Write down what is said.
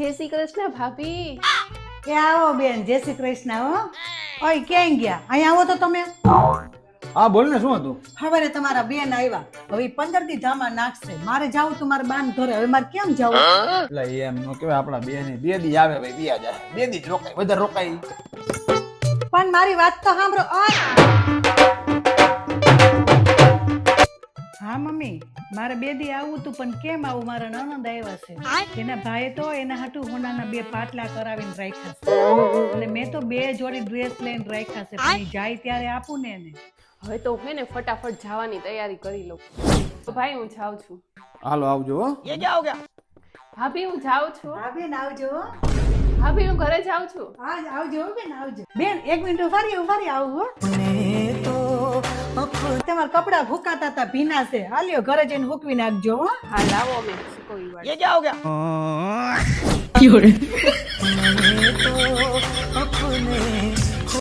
જય શ્રી કૃષ્ણ ભાભી. એ આવો બેન, જય શ્રી કૃષ્ણ. હો ઓય ક્યાં ગયા? અહીં આવો તો તમે. હા બોલ ને, શું હતું? હવે તમારા બેન આવ્યા, હવે 15 દી ધામા નાખશે. મારે જાવું તું મારા બાન ઘરે, હવે મારે કેમ જાવું? એટલે એમ નો કહેવાય, આપણા બે ને 2 દી આવે ભાઈ, બીયા જાય 2 દી જ રોકાય, વધારે રોકાય. પણ મારી વાત તો સાંભળો. ઓય હા મમ્મી, મારે 2 દી આવવું તું, પણ કેમ આવું? મારા નણંદ આવ્યા છે. એના ભાઈએ તો એના હાટુ હોનાના 2 પાટલા કરાવીને રાખ્યા છે, એટલે મેં તો 2 જોડી ડ્રેસ લઈને રાખ્યા છે, પણ ઈ જાય ત્યારે આપું ને એને. હવે તો હે ને ફટાફટ જવાની તૈયારી કરી લઉં. તો ભાઈ હું જાઉં છું. હાલો આવજો હો. ભાભી હું જાઉં છું. હા બેન આવજો. ભાભી હું ઘરે જાઉં છું. હા આવજો હો બેન, આવજો. બેન 1 મિનિટ ઉભારી આવું હો. તમારા કપડા ભૂકાતા હતા, ભીના છે. હાલ્યો ઘરે જઈને હુકવી નાખજો હો. હા લાવો, અમે કોઈ વાર.